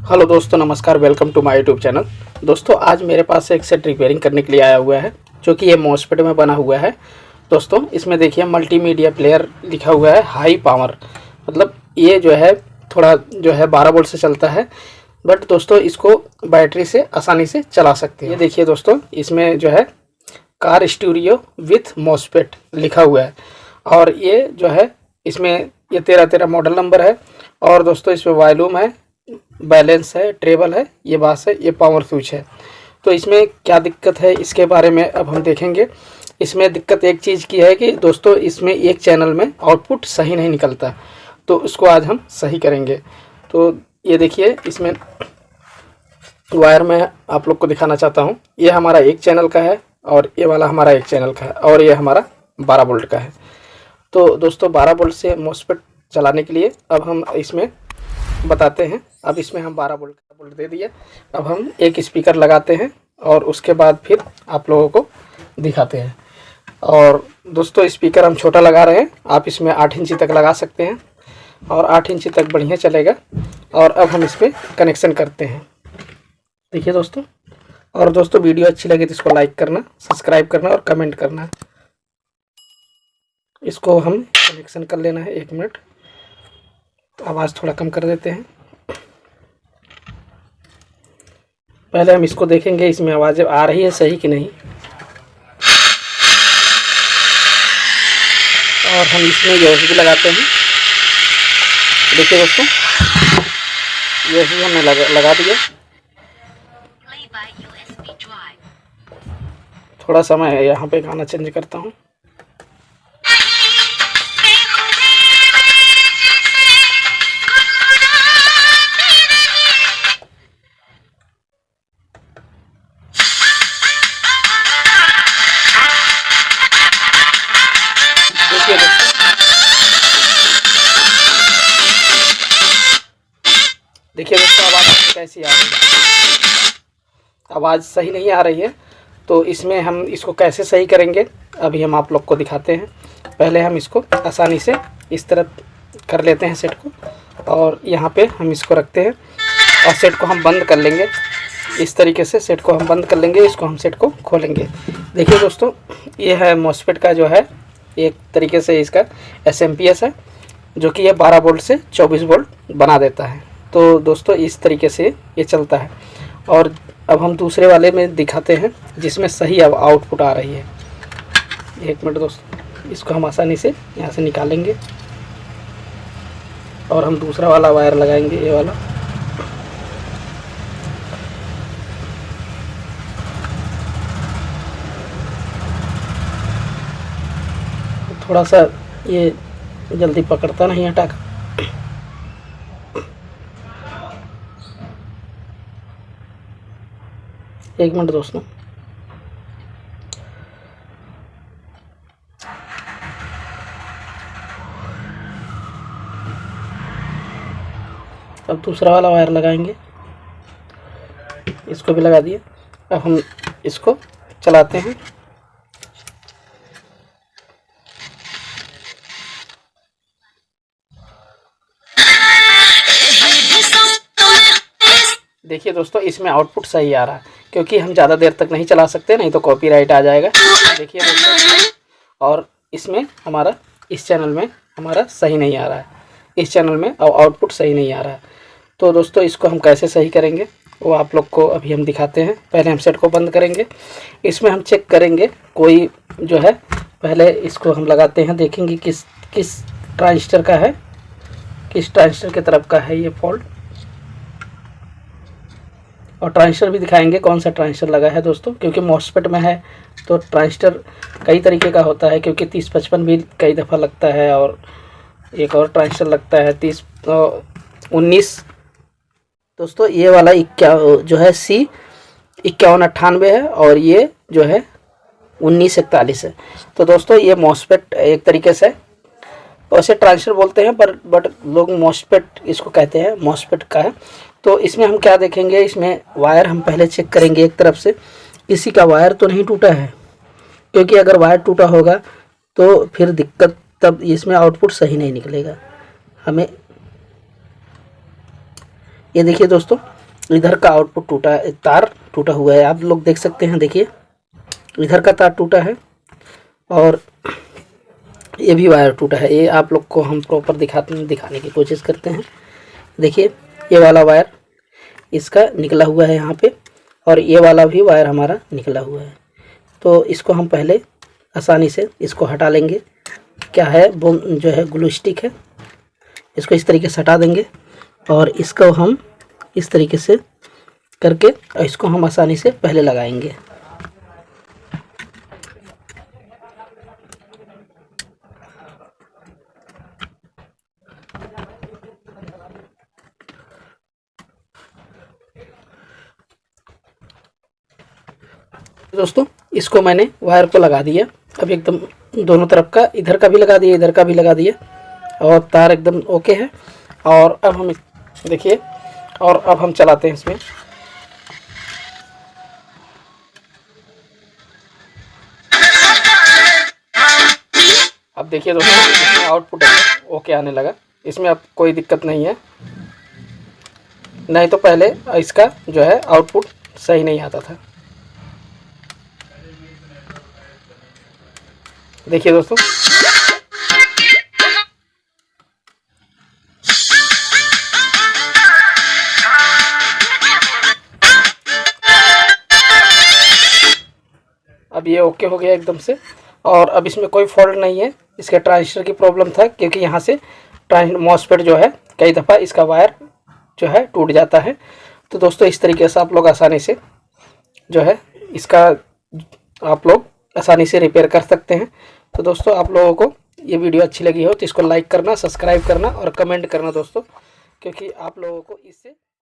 Hello दोस्तों, नमस्कार। Welcome to my YouTube channel. दोस्तों, आज मेरे पास एक सेट रिपेयरिंग करने के लिए आया हुआ है, जो कि ये मॉसफेट में बना हुआ है। दोस्तों, इसमें देखिए मल्टीमीडिया प्लेयर लिखा हुआ है, हाई पावर। मतलब ये जो है थोड़ा जो है 12 वोल्ट से चलता है, बट दोस्तों इसको बैटरी से आसानी से चला सकते हैं। ये देखिए दोस्तों, इसमें जो है कार स्टूडियो विथ मॉसफेट लिखा हुआ है, और ये जो है इसमें ये 13 मॉडल नंबर है। और दोस्तों इसमें वॉल्यूम है, बैलेंस है, ट्रेबल है, ये बास है, ये पावर स्विच है। तो इसमें क्या दिक्कत है इसके बारे में अब हम देखेंगे। इसमें दिक्कत एक चीज़ की है कि दोस्तों इसमें एक चैनल में आउटपुट सही नहीं निकलता, तो उसको आज हम सही करेंगे। तो ये देखिए, इसमें वायर में आप लोग को दिखाना चाहता हूँ। ये हमारा एक चैनल का है, और ये वाला हमारा एक चैनल का है, और ये हमारा 12 वोल्ट का है। तो दोस्तों 12 वोल्ट से मॉसफेट चलाने के लिए अब हम इसमें बताते हैं। अब इसमें हम 12 वोल्ट दे दिए। अब हम एक स्पीकर लगाते हैं, और उसके बाद फिर आप लोगों को दिखाते हैं। और दोस्तों स्पीकर हम छोटा लगा रहे हैं, आप इसमें 8 इंची तक लगा सकते हैं, और 8 इंची तक बढ़िया चलेगा। और अब हम इसमें कनेक्शन करते हैं। देखिए दोस्तों, और दोस्तों वीडियो अच्छी लगे तो इसको लाइक करना, सब्सक्राइब करना और कमेंट करना। इसको हम कनेक्शन कर लेना है। 1 मिनट, तो आवाज़ थोड़ा कम कर देते हैं। पहले हम इसको देखेंगे इसमें आवाज़ आ रही है सही कि नहीं। और हम इसमें यूएसबी लगाते हैं। देखिए दोस्तों, यूएसबी हमने लगा दिया। थोड़ा समय है, यहाँ पे गाना चेंज करता हूँ। देखिए दोस्तों, आवाज़ कैसी आ रही है। आवाज़ सही नहीं आ रही है, तो इसमें हम इसको कैसे सही करेंगे अभी हम आप लोग को दिखाते हैं। पहले हम इसको आसानी से इस तरह कर लेते हैं सेट को, और यहाँ पे हम इसको रखते हैं, और सेट को हम बंद कर लेंगे। इस तरीके से सेट को हम बंद कर लेंगे। इसको हम सेट को खोलेंगे। देखिए दोस्तों, ये है मॉसफेट का जो है एक तरीके से इसका एसएमपीएस है, जो कि ये 12 वोल्ट से 24 वोल्ट बना देता है। तो दोस्तों इस तरीके से ये चलता है। और अब हम दूसरे वाले में दिखाते हैं, जिसमें सही अब आउटपुट आ रही है। 1 मिनट दोस्तों, इसको हम आसानी से यहाँ से निकालेंगे, और हम दूसरा वाला वायर लगाएंगे, ये वाला। थोड़ा सा ये जल्दी पकड़ता नहीं है टाका। एक मिनट दोस्तों, अब दूसरा वाला वायर लगाएंगे। इसको भी लगा दिए। अब हम इसको चलाते हैं। देखिए दोस्तों, इसमें आउटपुट सही आ रहा है, क्योंकि हम ज़्यादा देर तक नहीं चला सकते, नहीं तो कॉपीराइट आ जाएगा। देखिए दोस्तों, और इसमें हमारा इस चैनल में हमारा सही नहीं आ रहा है, इस चैनल में आउटपुट सही नहीं आ रहा है। तो दोस्तों इसको हम कैसे सही करेंगे वो आप लोग को अभी हम दिखाते हैं। पहले हम सेट को बंद करेंगे। इसमें हम चेक करेंगे कोई जो है, पहले इसको हम लगाते हैं, देखेंगे किस ट्रांजिस्टर का है, किस ट्रांजिस्टर की तरफ का है ये फॉल्ट। और ट्रांजिस्टर भी दिखाएंगे कौन सा ट्रांजिस्टर लगा है दोस्तों, क्योंकि मॉसफेट में है तो ट्रांजिस्टर कई तरीके का होता है, क्योंकि 3055 भी कई दफ़ा लगता है, और एक और ट्रांजिस्टर लगता है 19। दोस्तों ये वाला जो है C5198 है, और ये जो है 1941 है। तो दोस्तों ये मॉसफेट एक तरीके से वैसे ट्रांजिस्टर बोलते हैं, बट लोग मॉसफेट इसको कहते हैं, मॉसफेट का है। तो इसमें हम क्या देखेंगे, इसमें वायर हम पहले चेक करेंगे एक तरफ से, किसी का वायर तो नहीं टूटा है, क्योंकि अगर वायर टूटा होगा तो फिर दिक्कत, तब इसमें आउटपुट सही नहीं निकलेगा हमें। ये देखिए दोस्तों, इधर का आउटपुट टूटा, तार टूटा हुआ है, आप लोग देख सकते हैं। देखिए इधर का तार टूटा है और ये भी वायर टूटा है। ये आप लोग को हम प्रॉपर दिखाने की कोशिश करते हैं। देखिए ये वाला वायर इसका निकला हुआ है यहाँ पे, और ये वाला भी वायर हमारा निकला हुआ है। तो इसको हम पहले आसानी से इसको हटा लेंगे। क्या है, बोम जो है ग्लू स्टिक है, इसको इस तरीके से हटा देंगे और इसको हम इस तरीके से करके इसको हम आसानी से पहले लगाएंगे। दोस्तों इसको मैंने वायर को लगा दिया, अब एकदम दोनों तरफ का, इधर का भी लगा दिया, इधर का भी लगा दिया, और तार एकदम ओके है। और अब हम देखिए, और अब हम चलाते हैं इसमें। अब देखिए दोस्तों, इसमें आउटपुट ओके आने लगा, इसमें अब कोई दिक्कत नहीं है। नहीं तो पहले इसका जो है आउटपुट सही नहीं आता था। देखिए दोस्तों, अब ये ओके हो गया एकदम से, और अब इसमें कोई फॉल्ट नहीं है। इसके ट्रांजिस्टर की प्रॉब्लम था, क्योंकि यहाँ से मॉसफेट जो है कई दफ़ा इसका वायर जो है टूट जाता है। तो दोस्तों इस तरीके से आप लोग आसानी से जो है इसका आप लोग आसानी से रिपेयर कर सकते हैं। तो दोस्तों आप लोगों को ये वीडियो अच्छी लगी हो तो इसको लाइक करना, सब्सक्राइब करना और कमेंट करना दोस्तों, क्योंकि आप लोगों को इससे